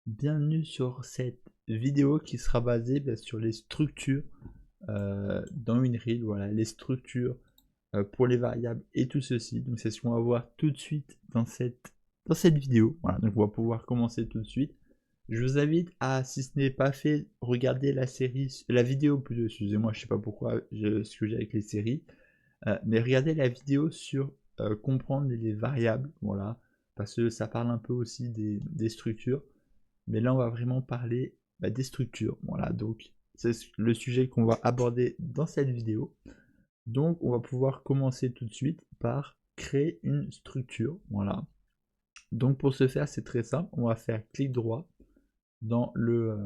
Bienvenue sur cette vidéo qui sera basée sur les structures dans une reel, voilà, les structures pour les variables et tout ceci. Donc c'est ce qu'on va voir tout de suite dans cette vidéo. Voilà, donc on va pouvoir commencer tout de suite. Je vous invite à, si ce n'est pas fait, regarder la vidéo plutôt, excusez-moi, je sais pas pourquoi ce que j'ai avec les séries, mais regardez la vidéo sur comprendre les variables, voilà, parce que ça parle un peu aussi des structures. Mais là, on va vraiment parler des structures. Voilà, donc c'est le sujet qu'on va aborder dans cette vidéo. Donc, on va pouvoir commencer tout de suite par créer une structure. Voilà. Donc, pour ce faire, c'est très simple. On va faire clic droit dans le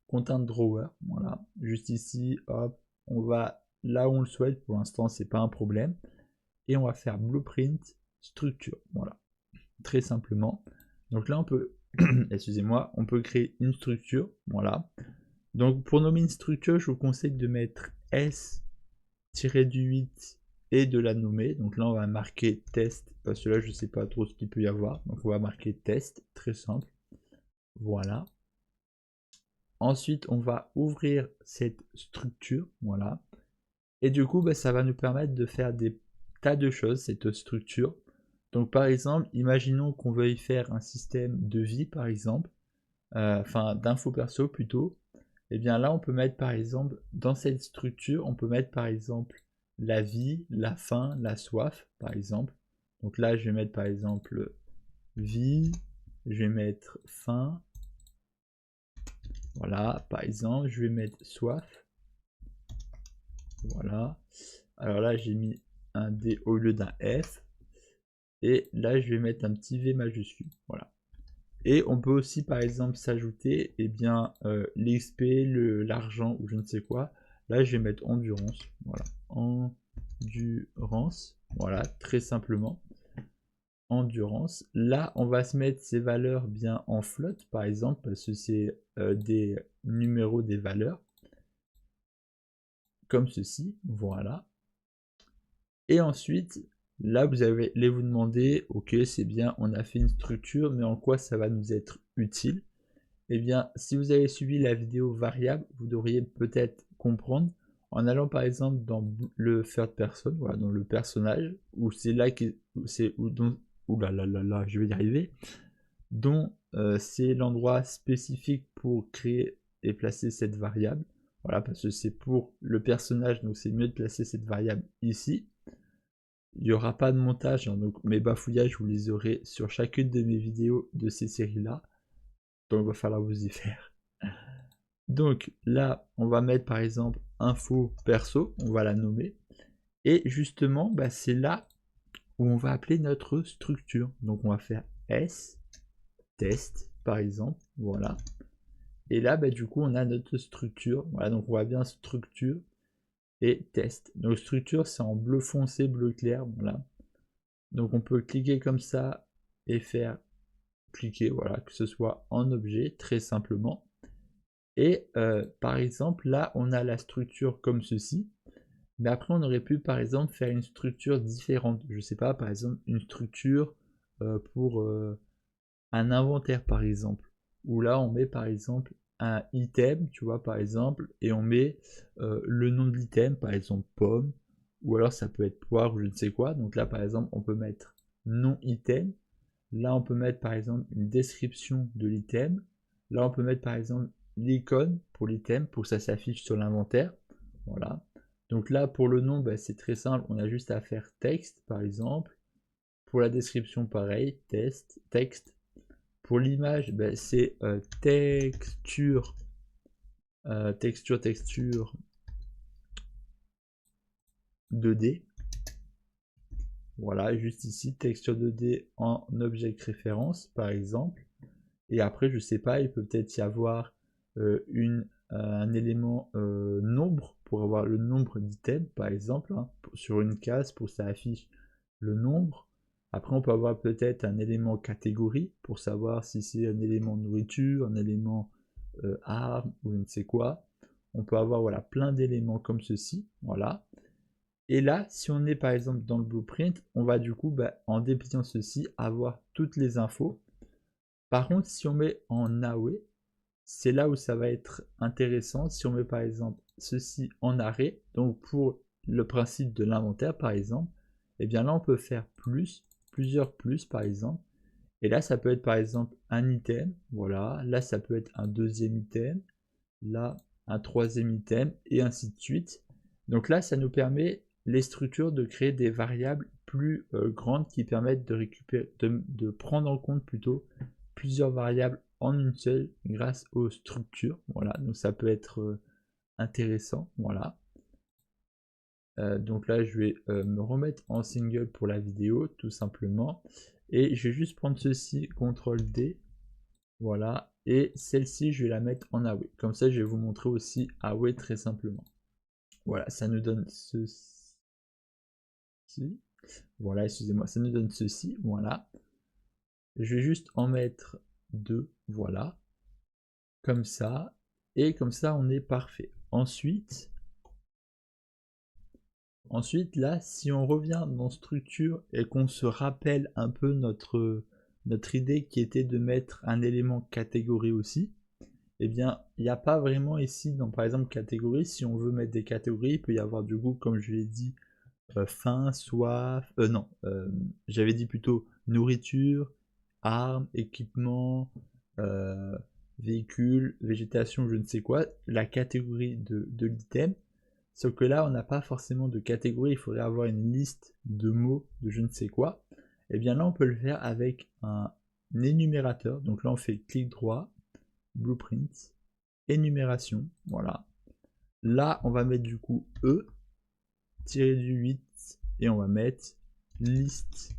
content drawer. Voilà, juste ici, hop, on va là où on le souhaite. Pour l'instant, c'est pas un problème. Et on va faire blueprint structure. Voilà, très simplement. Donc là, on peut, excusez-moi, on peut créer une structure. Voilà. Donc pour nommer une structure, je vous conseille de mettre S-8 et de la nommer. Donc là, on va marquer test, parce que là, je ne sais pas trop ce qu'il peut y avoir. Donc on va marquer test, très simple. Voilà. Ensuite, on va ouvrir cette structure. Voilà. Et du coup, ça va nous permettre de faire des tas de choses, cette structure. Donc par exemple, imaginons qu'on veuille faire un système de vie, par exemple, enfin d'info perso plutôt. Et bien là, on peut mettre par exemple, dans cette structure, on peut mettre par exemple la vie, la faim, la soif, par exemple. Donc là, je vais mettre par exemple vie, je vais mettre faim, voilà, par exemple, je vais mettre soif, voilà. Alors là, j'ai mis un D au lieu d'un F, et là, je vais mettre un petit V majuscule, voilà. Et on peut aussi par exemple s'ajouter l'XP, l'argent ou je ne sais quoi. Là je vais mettre endurance. Voilà. Endurance. Voilà, très simplement. Endurance. Là on va se mettre ces valeurs bien en float par exemple parce que c'est des numéros des valeurs. Comme ceci. Voilà. Et ensuite, là vous allez vous demander, ok c'est bien, on a fait une structure, mais en quoi ça va nous être utile? Eh bien, si vous avez suivi la vidéo variable, vous devriez peut-être comprendre en allant par exemple dans le third person, voilà, dans le personnage, où c'est là que c'est où dont ouh là là là là, je vais y arriver, dont c'est l'endroit spécifique pour créer et placer cette variable. Voilà, parce que c'est pour le personnage, donc c'est mieux de placer cette variable ici. Il n'y aura pas de montage, hein, donc mes bafouillages, vous les aurez sur chacune de mes vidéos de ces séries-là. Donc il va falloir vous y faire. Donc là, on va mettre par exemple info perso, on va la nommer. Et justement, c'est là où on va appeler notre structure. Donc on va faire S, test par exemple, voilà. Et là, du coup, on a notre structure. Voilà, donc on voit bien structure et test. Donc structure, c'est en bleu foncé, bleu clair, voilà. Donc on peut cliquer comme ça et faire cliquer, voilà, que ce soit en objet, très simplement. Et par exemple, là, on a la structure comme ceci. Mais après, on aurait pu, par exemple, faire une structure différente. Je sais pas, par exemple, une structure pour un inventaire, par exemple. Où là, on met, par exemple, un item, tu vois, par exemple, et on met le nom de l'item, par exemple, pomme. Ou alors, ça peut être poire ou je ne sais quoi. Donc là, par exemple, on peut mettre nom item. Là, on peut mettre, par exemple, une description de l'item. Là, on peut mettre, par exemple, l'icône pour l'item, pour que ça s'affiche sur l'inventaire. Voilà. Donc là, pour le nom, c'est très simple. On a juste à faire texte, par exemple. Pour la description, pareil, texte. Pour l'image, c'est texture, texture 2D. Voilà, juste ici, texture 2D en object référence, par exemple. Et après, je sais pas, il peut peut-être y avoir un élément nombre pour avoir le nombre d'items, par exemple, hein, sur une case pour que ça affiche le nombre. Après, on peut avoir peut-être un élément catégorie pour savoir si c'est un élément nourriture, un élément arme ou je ne sais quoi. On peut avoir voilà, plein d'éléments comme ceci. Voilà. Et là, si on est par exemple dans le blueprint, on va du coup, en dépliant ceci, avoir toutes les infos Par contre, si on met en away, c'est là où ça va être intéressant. Si on met par exemple ceci en arrêt, donc pour le principe de l'inventaire par exemple, et bien là on peut faire plus, plusieurs plus par exemple. Et là ça peut être par exemple un item, voilà, là ça peut être un deuxième item, là un troisième item, et ainsi de suite. Donc là ça nous permet, les structures, de créer des variables plus grandes qui permettent de récupérer, de prendre en compte plutôt plusieurs variables en une seule grâce aux structures. Voilà, donc ça peut être intéressant. Voilà. Donc là je vais me remettre en single pour la vidéo tout simplement, et je vais juste prendre ceci, CTRL D, voilà, et celle-ci je vais la mettre en away, comme ça je vais vous montrer aussi away très simplement. Voilà, ça nous donne ceci, voilà, excusez-moi, ça nous donne ceci, voilà. Je vais juste en mettre deux, voilà, comme ça, et comme ça on est parfait. Ensuite là, si on revient dans structure et qu'on se rappelle un peu notre idée qui était de mettre un élément catégorie aussi, eh bien il n'y a pas vraiment ici, dans par exemple catégorie, si on veut mettre des catégories, il peut y avoir du coup, comme je l'ai dit, faim, soif, non, j'avais dit plutôt nourriture, armes, équipement, véhicule, végétation, je ne sais quoi, la catégorie de l'item. Sauf que là, on n'a pas forcément de catégorie, il faudrait avoir une liste de mots de je ne sais quoi. Et bien là, on peut le faire avec un énumérateur. Donc là, on fait clic droit, blueprint, énumération, voilà. Là, on va mettre du coup E, tiré du 8, et on va mettre liste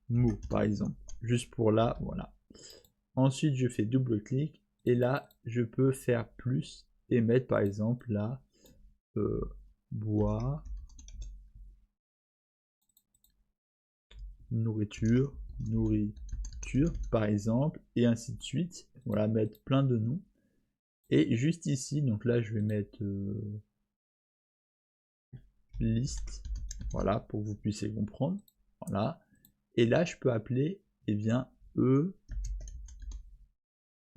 mots, par exemple. Juste pour là, voilà. Ensuite, je fais double-clic, et là, je peux faire plus, et mettre par exemple là, bois, nourriture, par exemple, et ainsi de suite. Voilà, mettre plein de noms. Et juste ici, donc là, je vais mettre liste, voilà, pour que vous puissiez comprendre. Voilà. Et là, je peux appeler, eh bien,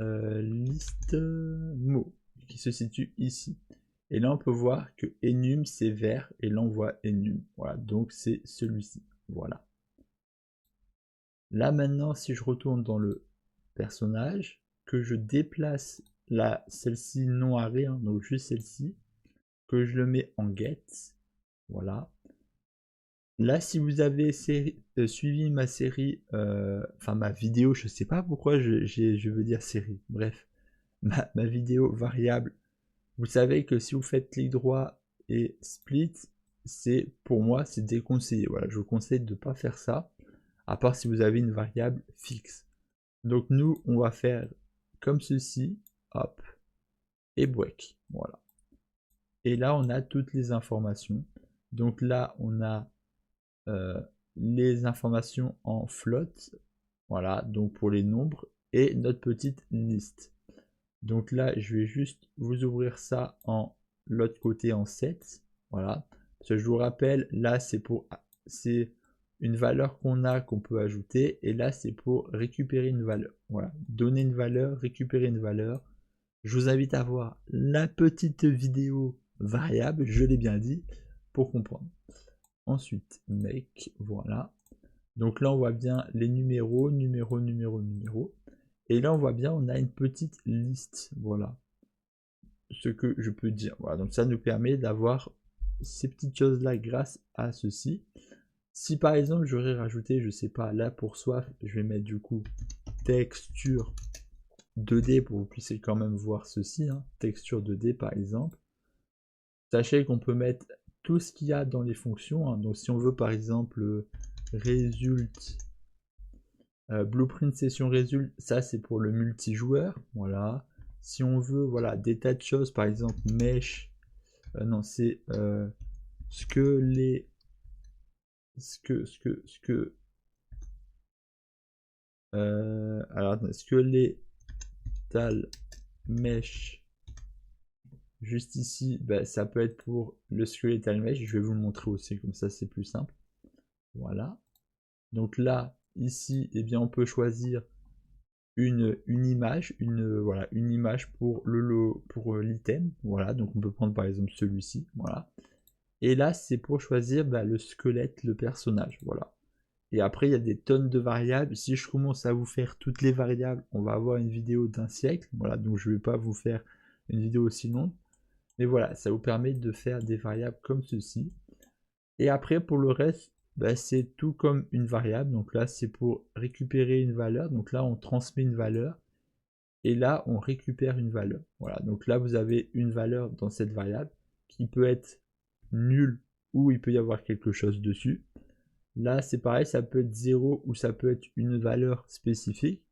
liste mots, qui se situe ici. Et là, on peut voir que enum, c'est vert, et là, on voit enum. Voilà, donc c'est celui-ci. Voilà. Là maintenant, si je retourne dans le personnage, que je déplace celle-ci non arrêt, hein, donc juste celle-ci, que je le mets en get, voilà. Là, si vous avez suivi ma série, enfin ma vidéo, je sais pas pourquoi je veux dire série, bref, ma vidéo variable, vous savez que si vous faites clic droit et split, c'est pour moi c'est déconseillé. Voilà, je vous conseille de ne pas faire ça, à part si vous avez une variable fixe. Donc nous, on va faire comme ceci, hop, et break, voilà. Et là, on a toutes les informations. Donc là, on a les informations en float, voilà, donc pour les nombres, et notre petite liste. Donc là, je vais juste vous ouvrir ça en l'autre côté en 7, voilà. Parce que je vous rappelle, là, c'est une valeur qu'on a, qu'on peut ajouter, et là, c'est pour récupérer une valeur. Voilà, donner une valeur, récupérer une valeur. Je vous invite à voir la petite vidéo variable, je l'ai bien dit, pour comprendre. Ensuite, make, voilà. Donc là, on voit bien les numéros. Et là, on voit bien, on a une petite liste, voilà. Ce que je peux dire. Voilà, donc ça nous permet d'avoir ces petites choses-là grâce à ceci. Si par exemple, j'aurais rajouté, je sais pas, là pour soif, je vais mettre du coup texture 2D pour que vous puissiez quand même voir ceci, hein, texture 2D par exemple. Sachez qu'on peut mettre tout ce qu'il y a dans les fonctions, hein. Donc si on veut par exemple result, blueprint session result, ça c'est pour le multijoueur, voilà. Si on veut, voilà, des tas de choses, par exemple mesh, non c'est alors skeletal mesh, juste ici, bah, ça peut être pour le skeletal mesh, je vais vous le montrer aussi, comme ça c'est plus simple. Voilà. Donc là, ici, eh bien, on peut choisir une image, voilà, une image pour l'item. Voilà, donc on peut prendre par exemple celui-ci. Voilà. Et là, c'est pour choisir le squelette, le personnage. Voilà. Et après, il y a des tonnes de variables. Si je commence à vous faire toutes les variables, on va avoir une vidéo d'1 siècle. Voilà, donc je ne vais pas vous faire une vidéo aussi longue. Mais voilà, ça vous permet de faire des variables comme ceci. Et après, pour le reste, c'est tout comme une variable. Donc là, c'est pour récupérer une valeur. Donc là, on transmet une valeur. Et là, on récupère une valeur. Voilà, donc là, vous avez une valeur dans cette variable qui peut être nulle ou il peut y avoir quelque chose dessus. Là, c'est pareil, ça peut être 0 ou ça peut être une valeur spécifique.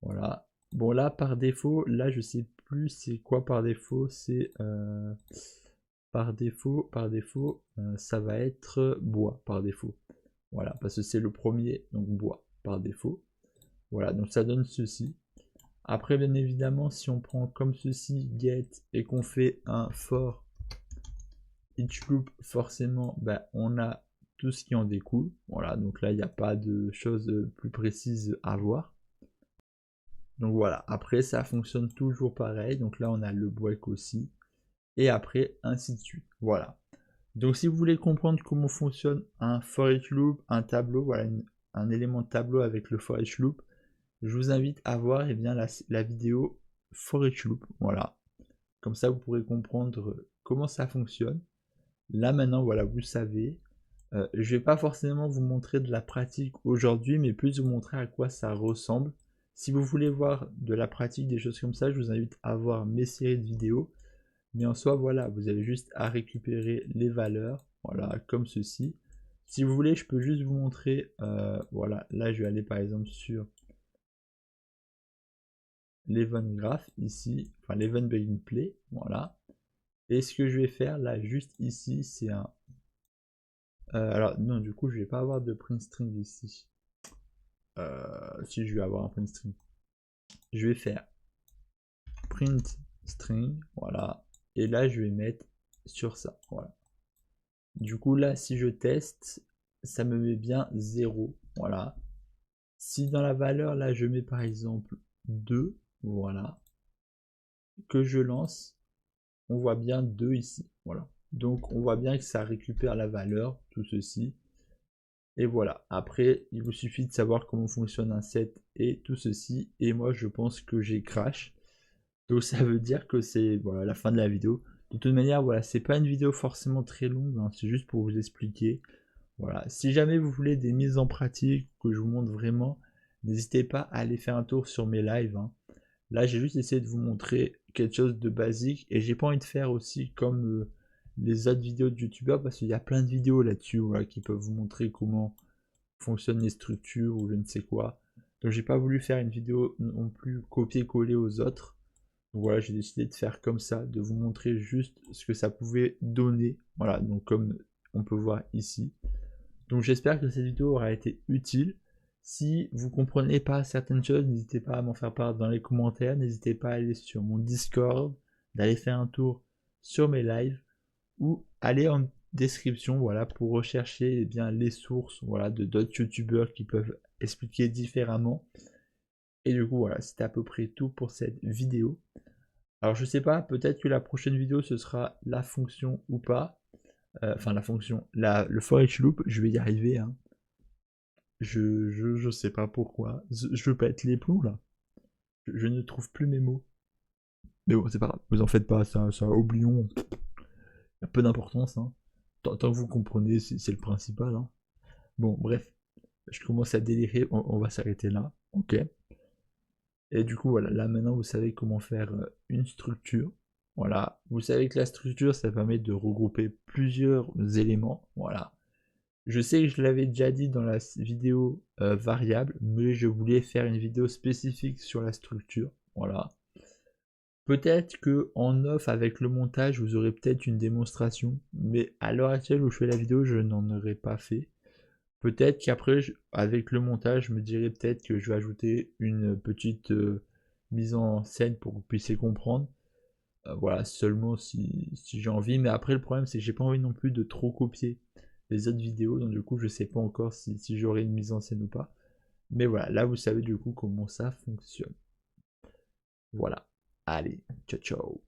Voilà. Bon, là, par défaut, là, je sais plus c'est quoi par défaut. C'est par défaut, ça va être bois par défaut. Voilà, parce que c'est le premier, donc bois par défaut. Voilà, donc ça donne ceci. Après, bien évidemment, si on prend comme ceci, get, et qu'on fait un for each loop, forcément, on a tout ce qui en découle. Voilà, donc là, il n'y a pas de choses plus précises à voir. Donc voilà, après, ça fonctionne toujours pareil. Donc là, on a le break aussi. Et après, ainsi de suite. Voilà. Donc si vous voulez comprendre comment fonctionne un for each loop, un tableau, voilà, un élément de tableau avec le for each loop, je vous invite à voir la vidéo for each loop. Voilà. Comme ça, vous pourrez comprendre comment ça fonctionne. Là, maintenant, voilà, vous savez. Je vais pas forcément vous montrer de la pratique aujourd'hui, mais plus vous montrer à quoi ça ressemble. Si vous voulez voir de la pratique, des choses comme ça, je vous invite à voir mes séries de vidéos. Mais en soi, voilà, vous avez juste à récupérer les valeurs, voilà, comme ceci. Si vous voulez, je peux juste vous montrer, voilà, là je vais aller par exemple sur l'event graph ici, enfin l'event begin play, voilà. Et ce que je vais faire là, juste ici, c'est un... alors non, du coup, je vais pas avoir de print string ici. Si je vais avoir un print string. Je vais faire print string, voilà. Et là, je vais mettre sur ça, voilà. Du coup, là, si je teste, ça me met bien 0, voilà. Si dans la valeur, là, je mets par exemple 2, voilà, que je lance, on voit bien 2 ici, voilà. Donc, on voit bien que ça récupère la valeur, tout ceci. Et voilà, après, il vous suffit de savoir comment fonctionne un set et tout ceci. Et moi, je pense que j'ai crash. Donc, ça veut dire que c'est voilà, la fin de la vidéo. De toute manière, voilà, c'est pas une vidéo forcément très longue, hein, c'est juste pour vous expliquer. Voilà, si jamais vous voulez des mises en pratique, que je vous montre vraiment, n'hésitez pas à aller faire un tour sur mes lives, hein. Là, j'ai juste essayé de vous montrer quelque chose de basique et j'ai pas envie de faire aussi comme les autres vidéos de youtubeurs parce qu'il y a plein de vidéos là-dessus, voilà, qui peuvent vous montrer comment fonctionnent les structures ou je ne sais quoi. Donc, j'ai pas voulu faire une vidéo non plus copier-coller aux autres. Donc, voilà, j'ai décidé de faire comme ça, de vous montrer juste ce que ça pouvait donner. Voilà, donc comme on peut voir ici. Donc j'espère que cette vidéo aura été utile. Si vous comprenez pas certaines choses, n'hésitez pas à m'en faire part dans les commentaires. N'hésitez pas à aller sur mon Discord, d'aller faire un tour sur mes lives ou aller en description, voilà, pour rechercher bien les sources, voilà, de d'autres youtubeurs qui peuvent expliquer différemment. Et du coup, voilà, c'était à peu près tout pour cette vidéo. Alors je sais pas, peut-être que la prochaine vidéo ce sera la fonction ou pas. Enfin la fonction, le for each loop, je vais y arriver, hein. Je sais pas pourquoi. Je veux pas être les plombs là. Je ne trouve plus mes mots. Mais bon, c'est pas grave. Vous en faites pas, ça oublions. Il y a peu d'importance, hein. Tant que vous comprenez, c'est le principal, hein. Bon, bref. Je commence à délirer. On va s'arrêter là. Ok. Et du coup, voilà. Là, maintenant, vous savez comment faire une structure. Voilà. Vous savez que la structure, ça permet de regrouper plusieurs éléments. Voilà. Je sais que je l'avais déjà dit dans la vidéo variable, mais je voulais faire une vidéo spécifique sur la structure. Voilà. Peut-être que en off avec le montage, vous aurez peut-être une démonstration, mais à l'heure actuelle où je fais la vidéo, je n'en aurais pas fait. Peut-être qu'après, avec le montage, je me dirais peut-être que je vais ajouter une petite mise en scène pour que vous puissiez comprendre. Voilà, seulement si j'ai envie. Mais après, le problème, c'est que j'ai pas envie non plus de trop copier les autres vidéos. Donc, du coup, je sais pas encore si j'aurai une mise en scène ou pas. Mais voilà, là vous savez du coup comment ça fonctionne. Voilà. Allez, ciao ciao.